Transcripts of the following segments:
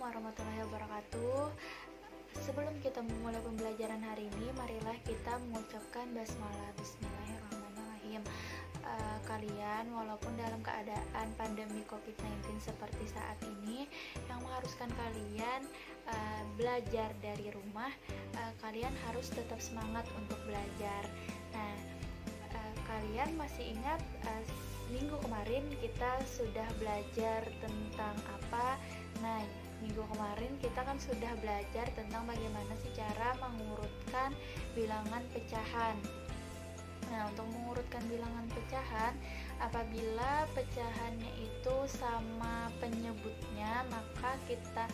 warahmatullahi wabarakatuh. Sebelum kita memulai pembelajaran hari ini, marilah kita mengucapkan basmalah. Bismillahirrahmanirrahim. Kalian walaupun dalam keadaan pandemi COVID-19 seperti saat ini yang mengharuskan kalian belajar dari rumah, kalian harus tetap semangat untuk belajar. Nah, kalian masih ingat minggu kemarin kita sudah belajar tentang apa? Nah, minggu kemarin kita kan sudah belajar tentang bagaimana sih cara mengurutkan bilangan pecahan. Nah, untuk mengurutkan bilangan pecahan, apabila pecahannya itu sama penyebutnya, maka kita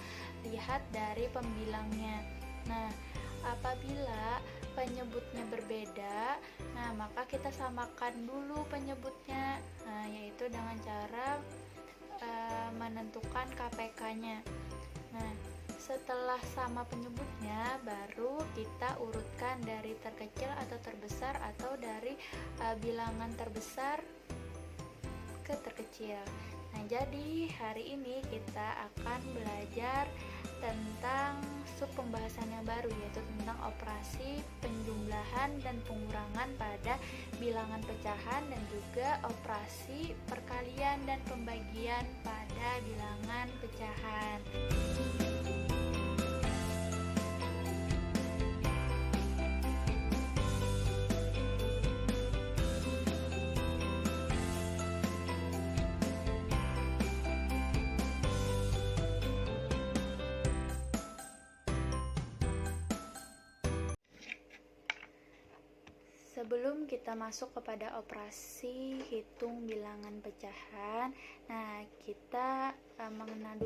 lihat dari pembilangnya. Nah, apabila penyebutnya berbeda, nah maka kita samakan dulu penyebutnya, yaitu dengan cara menentukan KPK-nya. Nah, setelah sama penyebutnya, baru kita urutkan dari terkecil atau terbesar, atau dari bilangan terbesar ke terkecil. Nah, jadi hari ini kita akan belajar tentang sub pembahasan yang baru, yaitu tentang operasi penjumlahan dan pengurangan pada bilangan pecahan, dan juga operasi perkalian dan pembagian pada bilangan pecahan. Sebelum kita masuk kepada operasi hitung bilangan pecahan, nah kita mengenal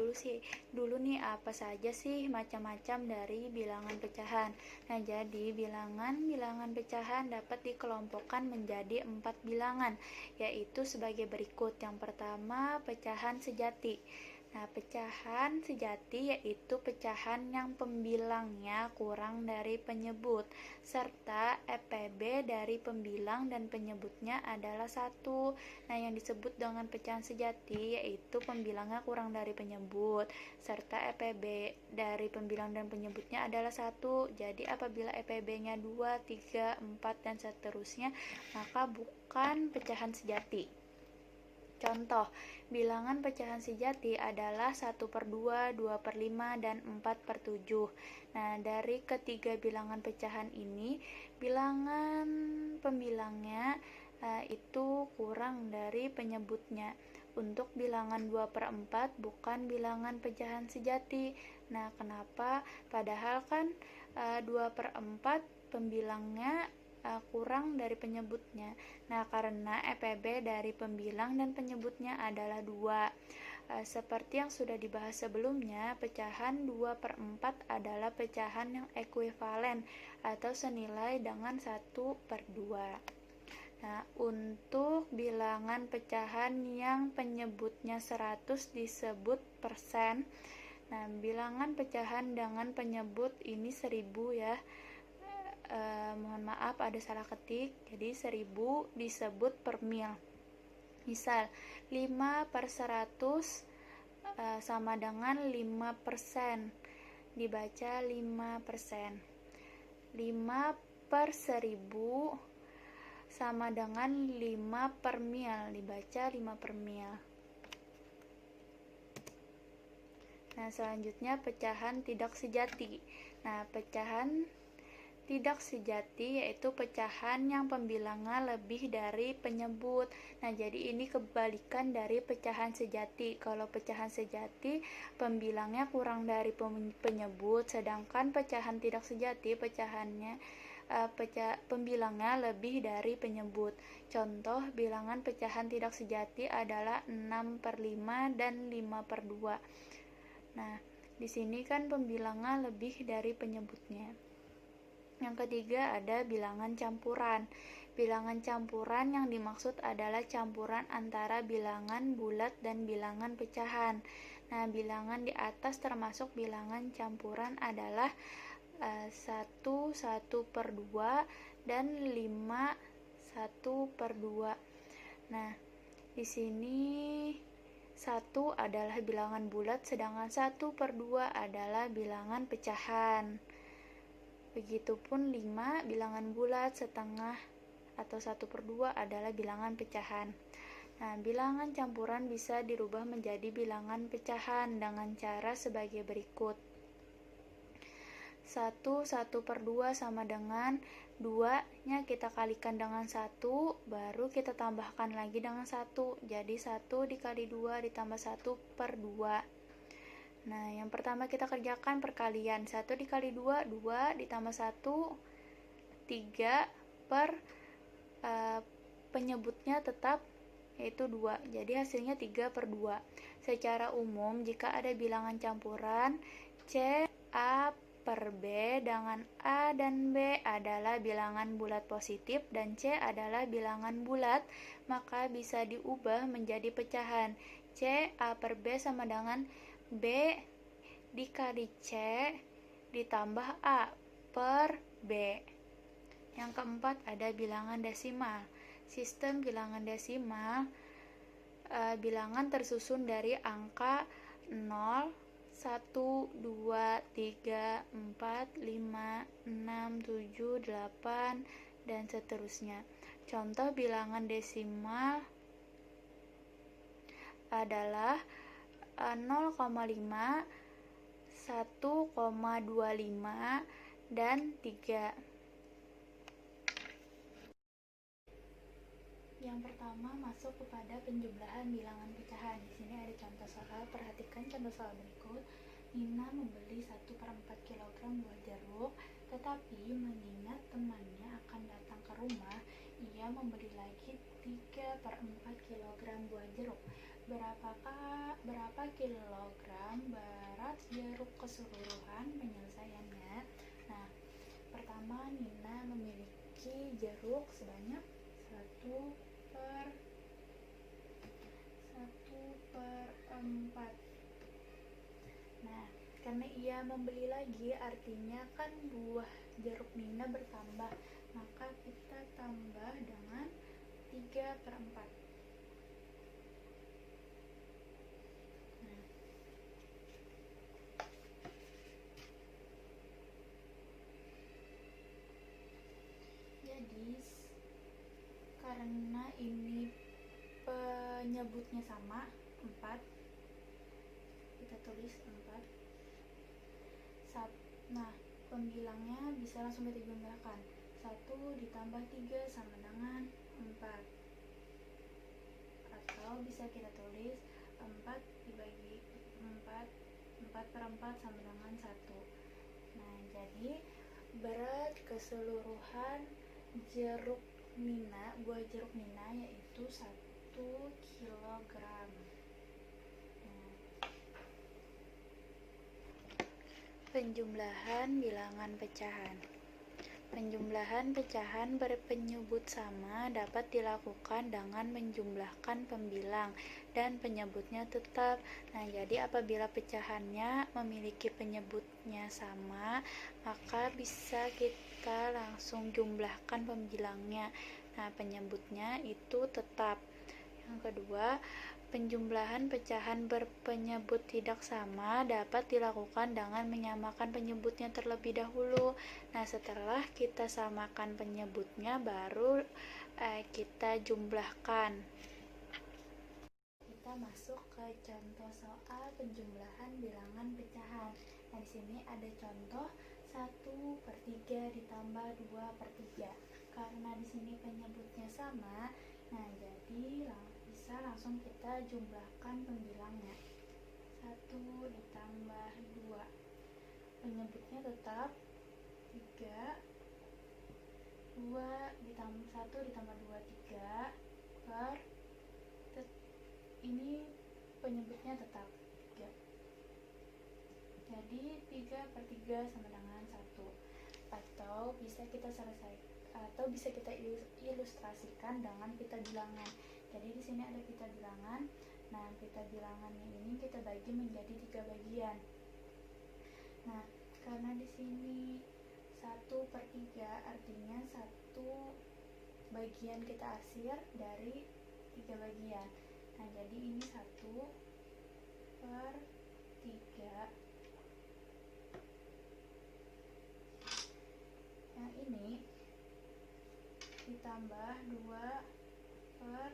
dulu nih apa saja sih macam-macam dari bilangan pecahan. Nah, jadi bilangan pecahan dapat dikelompokkan menjadi 4 bilangan, yaitu sebagai berikut. Yang pertama, pecahan sejati. Nah, pecahan sejati yaitu pecahan yang pembilangnya kurang dari penyebut, serta EPB dari pembilang dan penyebutnya adalah 1. Nah, yang disebut dengan pecahan sejati yaitu pembilangnya kurang dari penyebut, serta EPB dari pembilang dan penyebutnya adalah 1. Jadi apabila EPB-nya 2, 3, 4, dan seterusnya, maka bukan pecahan sejati. Contoh, bilangan pecahan sejati adalah 1/2, 2/5, dan 4/7. Nah, dari ketiga bilangan pecahan ini, bilangan pembilangnya itu kurang dari penyebutnya. Untuk bilangan 2/4 bukan bilangan pecahan sejati. Nah, kenapa? Padahal kan 2/4 pembilangnya kurang dari penyebutnya. Nah, karena EPB dari pembilang dan penyebutnya adalah 2. Seperti yang sudah dibahas sebelumnya, pecahan 2/4 adalah pecahan yang ekuivalen atau senilai dengan 1/2. Nah, untuk bilangan pecahan yang penyebutnya 100 disebut persen. Nah, bilangan pecahan dengan penyebut ini 1000 ya. Mohon maaf ada salah ketik, jadi 1000 disebut per mil. Misal 5/100 sama dengan 5%, dibaca 5%. 5/1000 sama dengan 5 per mil, dibaca 5 per mil. Nah, selanjutnya pecahan tidak sejati. Nah, pecahan tidak sejati yaitu pecahan yang pembilangnya lebih dari penyebut. Nah, jadi ini kebalikan dari pecahan sejati. Kalau pecahan sejati pembilangnya kurang dari penyebut, sedangkan pecahan tidak sejati pembilangnya lebih dari penyebut. Contoh bilangan pecahan tidak sejati adalah 6/5 dan 5/2. Nah, di sini kan pembilangnya lebih dari penyebutnya. Yang ketiga ada bilangan campuran. Bilangan campuran yang dimaksud adalah campuran antara bilangan bulat dan bilangan pecahan. Nah, bilangan di atas termasuk bilangan campuran adalah 1, 1/2, dan 5, 1/2. Nah, di sini 1 adalah bilangan bulat, sedangkan 1/2 adalah bilangan pecahan. Begitupun 5 bilangan bulat, setengah atau 1/2 adalah bilangan pecahan. Nah, bilangan campuran bisa dirubah menjadi bilangan pecahan dengan cara sebagai berikut. 1/2 sama dengan 2-nya kita kalikan dengan 1, baru kita tambahkan lagi dengan 1. Jadi 1 dikali 2 ditambah 1/2. Nah, yang pertama kita kerjakan perkalian. 1 dikali 2, 2 ditambah 1, 3 penyebutnya tetap yaitu 2. Jadi hasilnya 3/2. Secara umum, jika ada bilangan campuran, C, A per B dengan A dan B adalah bilangan bulat positif dan C adalah bilangan bulat, maka bisa diubah menjadi pecahan. C A per B sama dengan B dikali C ditambah A per B. Yang keempat ada bilangan desimal. Sistem bilangan desimal, bilangan tersusun dari angka 0, 1, 2, 3, 4, 5, 6, 7, 8, dan seterusnya. Contoh bilangan desimal adalah 0,5, 1,25, dan 3. Yang pertama masuk kepada penjumlahan bilangan pecahan. Di sini ada contoh soal. Perhatikan contoh soal berikut. Nina membeli 1/4 kg buah jeruk, tetapi mengingat temannya akan datang ke rumah, ia membeli lagi 3/4 kg buah jeruk. Berapa kilogram berat jeruk keseluruhan penyelesaiannya? Nah, pertama Nina memiliki jeruk sebanyak 1/4. Nah, karena ia membeli lagi, artinya kan buah jeruk Nina bertambah, maka kita tambah dengan 3/4. Nah, jadi karena ini penyebutnya sama, 4, kita tulis 4. Nah, pembilangnya bisa langsung kita jumlahkan. 1 ditambah 3 sama dengan 4. Atau bisa kita tulis 4 dibagi 4, 4/4 sama dengan 1. Nah, jadi berat keseluruhan jeruk Nina, buah jeruk Nina yaitu 1 kilogram. Penjumlahan bilangan pecahan. Penjumlahan pecahan berpenyebut sama dapat dilakukan dengan menjumlahkan pembilang dan penyebutnya tetap. Nah, jadi apabila pecahannya memiliki penyebutnya sama, maka bisa kita langsung jumlahkan pembilangnya. Nah, penyebutnya itu tetap. Yang kedua, penjumlahan pecahan berpenyebut tidak sama dapat dilakukan dengan menyamakan penyebutnya terlebih dahulu. Nah, setelah kita samakan penyebutnya, baru kita jumlahkan. Kita masuk ke contoh soal penjumlahan bilangan pecahan. Nah, di sini ada contoh 1/3 ditambah 2/3. Karena di sini penyebutnya sama, nah jadi bisa langsung kita jumlahkan pembilangnya. 1 ditambah 2, penyebutnya tetap 3, 1 ditambah 2, 3, ini penyebutnya tetap 3. Jadi 3/3 sama dengan 1. Atau bisa kita ilustrasikan dengan pita bilangan. Jadi di sini ada pita bilangan. Nah, pita bilangannya ini kita bagi menjadi 3 bagian. Nah, karena di sini 1/3 artinya 1 bagian kita asir dari 3 bagian. Nah, jadi ini 1, per 3. Yang ini ditambah 2 per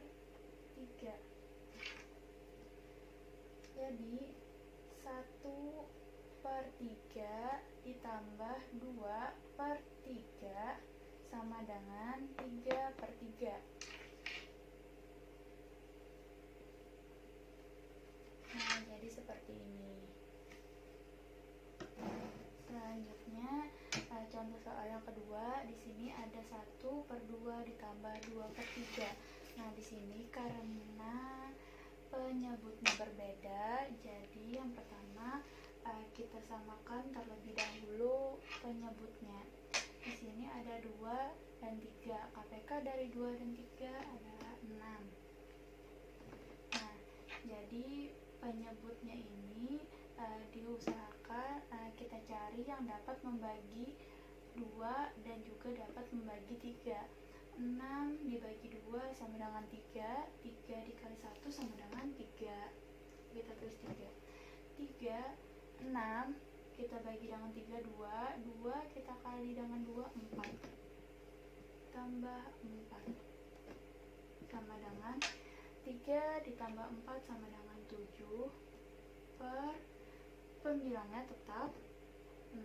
3. Jadi 1 per 3 ditambah 2 per 3 sama dengan 3 per 3. Nah, jadi seperti ini. Selanjutnya, contoh soal yang kedua, di sini ada 1 per 2 ditambah 2 per 3. Nah, di sini karena penyebutnya berbeda, jadi yang pertama kita samakan terlebih dahulu penyebutnya. Di sini ada 2 dan 3. KPK dari 2 dan 3 adalah 6. Nah, jadi penyebutnya ini diusahakan kita cari yang dapat membagi 2 dan juga dapat membagi 3. 6 dibagi 2 sama dengan 3. 3 dikali 1 sama dengan 3. Kita tulis 3. 6 kita bagi dengan 3, 2. 2 kita kali dengan 2, 4. Tambah 4 sama dengan 3 ditambah 4 sama dengan 7 per pembilangnya tetap 6.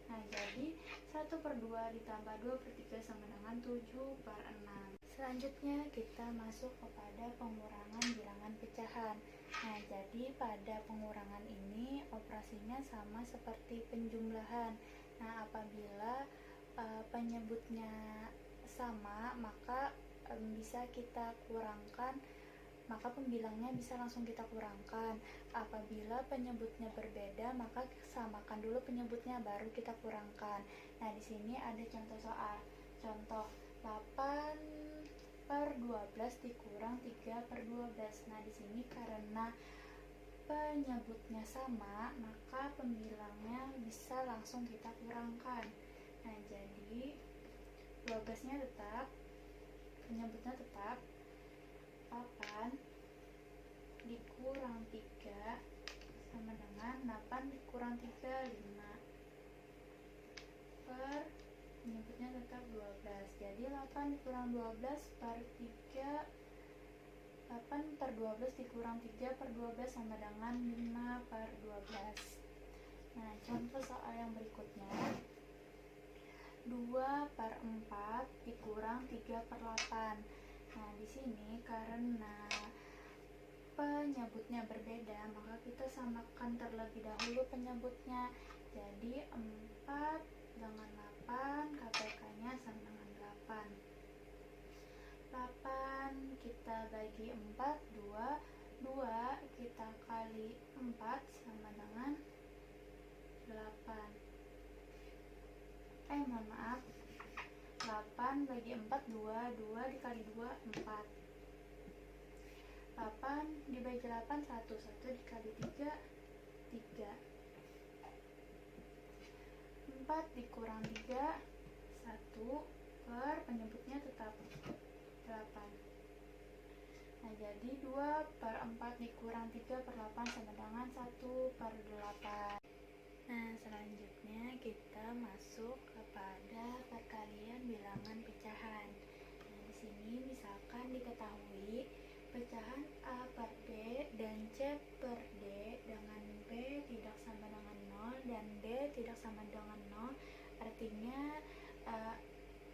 Nah, jadi 1 per 2 ditambah 2 per 3 sama dengan 7 per 6. Selanjutnya kita masuk kepada pengurangan bilangan pecahan. Nah, jadi pada pengurangan ini operasinya sama seperti penjumlahan. Nah, apabila penyebutnya sama, maka bisa kita kurangkan, maka pembilangnya bisa langsung kita kurangkan. Apabila penyebutnya berbeda, maka samakan dulu penyebutnya baru kita kurangkan. Nah, di sini ada contoh soal. Contoh 8 per 12 dikurang 3 per 12. Nah, di sini karena penyebutnya sama, maka pembilangnya bisa langsung kita kurangkan. Nah, jadi 12-nya tetap, penyebutnya tetap 8 dikurang 3 sama dengan 8 dikurang 3, 5 per penyebutnya tetap 12. Jadi 8 dikurang 12 per 3, 8 per 12 dikurang 3 per 12 sama dengan 5 per 12. Nah, contoh soal yang berikutnya, 2 per 4 dikurang 3 per 8. Nah, di sini karena penyebutnya berbeda, maka kita samakan terlebih dahulu penyebutnya. Jadi 4 dengan 8, KPK-nya sama dengan 8. 8 kita bagi 4, 2. 2 kita kali 4 sama dengan 8. Mohon maaf. 8 bagi 4, 2. 2 dikali 2, 4. 8 dibagi 8, 1. 1 dikali 3, 3. 4 dikurang 3, 1 per penyebutnya tetap 8. Nah, jadi 2 per 4 dikurang 3 per 8 sama dengan 1 per 8. Nah, selanjutnya kita masuk kepada perkalian bilangan pecahan. Nah, di sini misalkan diketahui pecahan A per B dan C per D dengan B tidak sama dengan 0 dan D tidak sama dengan 0, artinya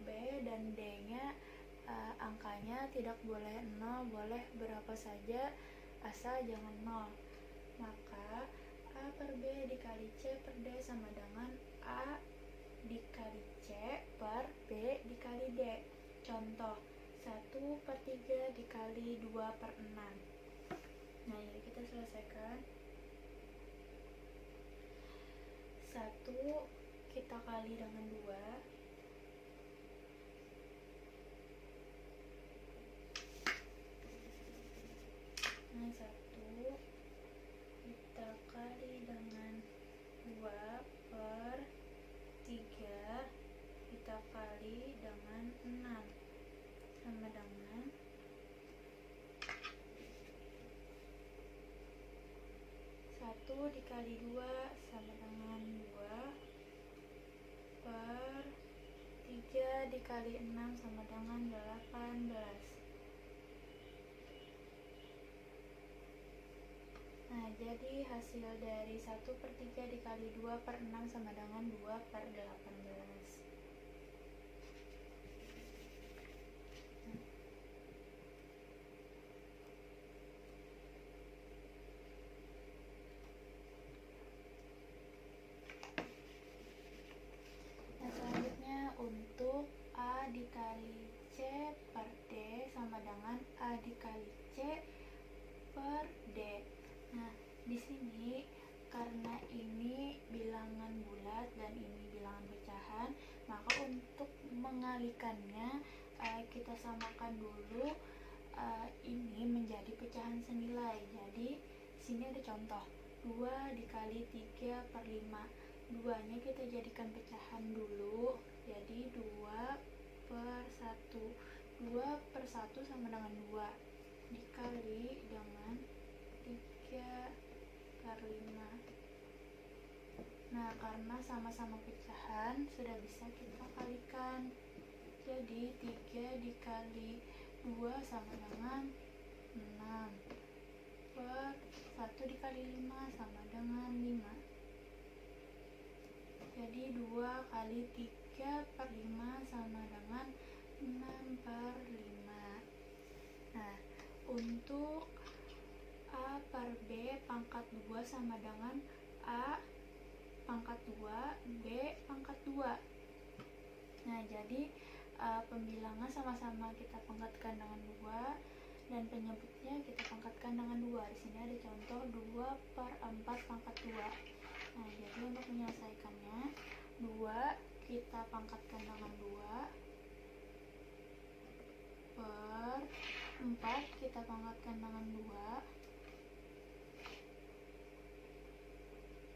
B dan D-nya angkanya tidak boleh 0, boleh berapa saja asal jangan 0. Maka A per B dikali C per D sama dengan A dikali C per B dikali D. Contoh 1 per 3 dikali 2 per 6. Nah, jadi kita selesaikan. 1 kita kali dengan 2. Nah, 1 kita kali dengan 2 per 3 kita kali dengan 6 sama dengan 1 dikali 2 sama dengan 2 per 3 dikali 6 sama dengan 18. Nah, jadi hasil dari 1/3 dikali 2 per 6 sama dengan 2 per 18. Nah, selanjutnya untuk A dikali C per D sama dengan A dikali C per D. Nah, di sini karena ini bilangan bulat dan ini bilangan pecahan, maka untuk mengalikannya kita samakan dulu ini menjadi pecahan senilai. Jadi sini ada contoh 2 dikali 3 per 5. 2-nya kita jadikan pecahan dulu, jadi 2 per 1. 2 per 1 sama dengan 2 dikali dengan 3 per 5. Nah, karena sama-sama pecahan sudah bisa kita kalikan. Jadi 3 dikali 2 sama dengan 6 per 1 dikali 5 sama dengan 5. Jadi 2 kali 3 per 5 sama dengan 6 per 5. Nah, untuk A per B pangkat 2 sama dengan A pangkat 2, B pangkat 2. Nah, jadi pembilangan sama-sama kita pangkatkan dengan 2 dan penyebutnya kita pangkatkan dengan 2. Di sini ada contoh 2 per 4 pangkat 2. Nah, jadi untuk menyelesaikannya 2 kita pangkatkan dengan 2 per 4 kita pangkatkan dengan 2.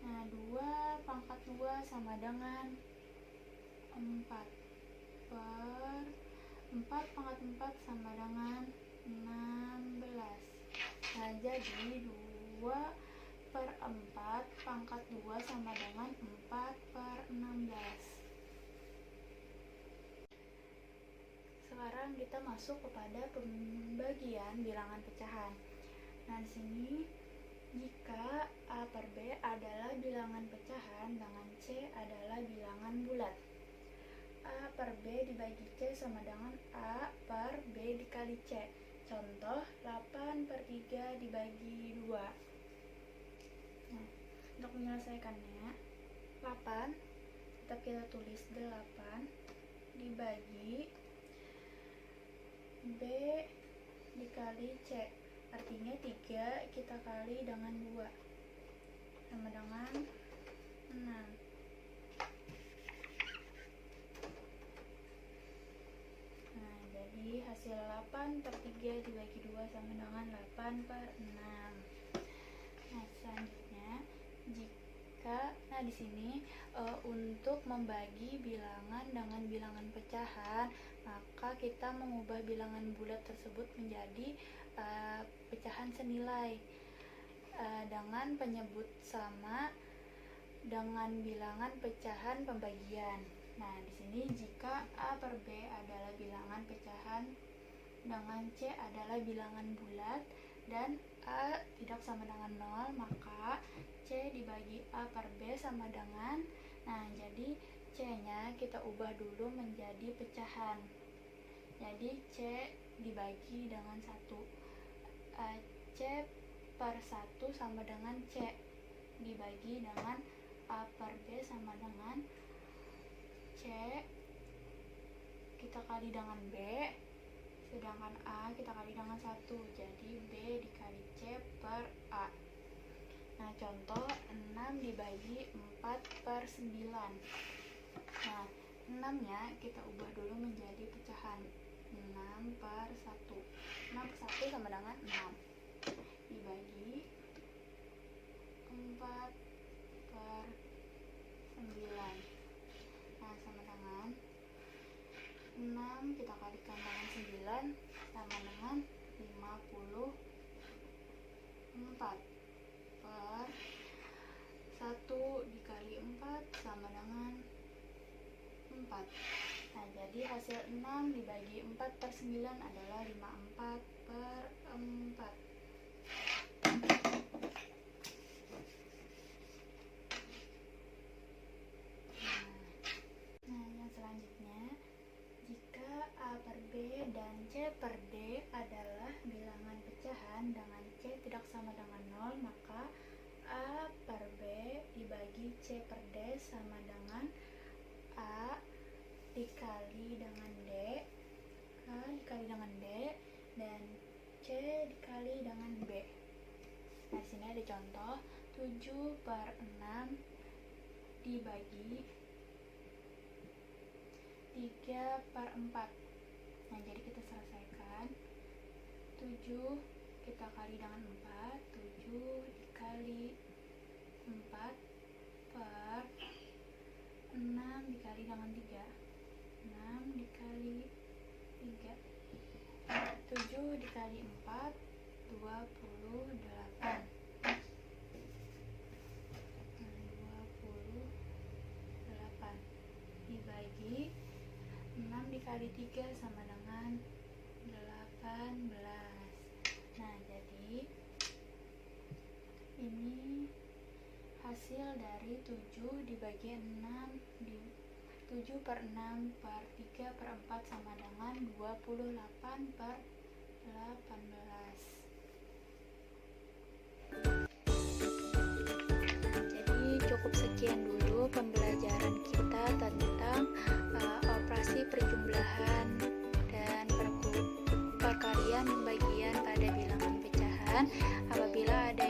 Nah, 2 pangkat 2 sama dengan 4 per 4 pangkat 4 sama dengan 16. Nah, jadi 2 per 4 pangkat 2 sama dengan 4 per 16. Sekarang kita masuk kepada pembagian bilangan pecahan. Nah, di sini jika A per B adalah bilangan pecahan, dengan C adalah bilangan bulat. A per B dibagi C sama dengan A per B dikali C. Contoh 8 per 3 dibagi 2. Nah, untuk menyelesaikannya 8 tetap kita tulis 8 dibagi B dikali C, artinya 3 kita kali dengan 2 sama dengan 6. Nah, jadi hasil 8 per 3 dibagi 2 sama dengan 8 per 6. Nah, selanjutnya di sini untuk membagi bilangan dengan bilangan pecahan, maka kita mengubah bilangan bulat tersebut menjadi pecahan senilai dengan penyebut sama dengan bilangan pecahan pembagian. Nah, di sini jika A per B adalah bilangan pecahan, dengan C adalah bilangan bulat, dan A tidak sama dengan 0, maka C dibagi A per B sama dengan, nah jadi C-nya kita ubah dulu menjadi pecahan. Jadi C dibagi dengan 1. C per 1 sama dengan C dibagi dengan A per B sama dengan C kita kali dengan B, sedangkan A kita kali dengan 1, jadi B dikali C per A. Nah, contoh 6 dibagi 4 per 9. Nah, 6-nya kita ubah dulu menjadi pecahan. 6 per 1. 6 per 1 sama dengan 6. Dibagi 4 per 9. Nah, sama dengan 6 kita kalikan dengan 9 sama dengan 54 per 1 dikali 4 sama dengan 4. Nah, jadi hasil 6 dibagi 4/9 adalah 54/4. Nah, yang selanjutnya, jika A per B dan C per D adalah bilangan pecahan dengan C tidak sama dengan 0, maka A per B dibagi C per D sama dengan A dikali dengan D, A dikali dengan D, dan C dikali dengan B. Nah, sini ada contoh 7/6 dibagi 3/4. Nah, jadi kita selesaikan. 7 kita kali dengan 4, 7 dikali 4 per 6 dikali dengan 3, 6 dikali 3, 7 dikali 4, 28. 28 dibagi 6 dikali 3 sama dengan 18. Nah, jadi ini hasil dari 7 dibagi 6 7/6 per 3/4 sama dengan 28/18. Jadi cukup sekian dulu pembelajaran kita tentang operasi perjumlahan dan perkalian pembagian pada bilangan pecahan. Apabila ada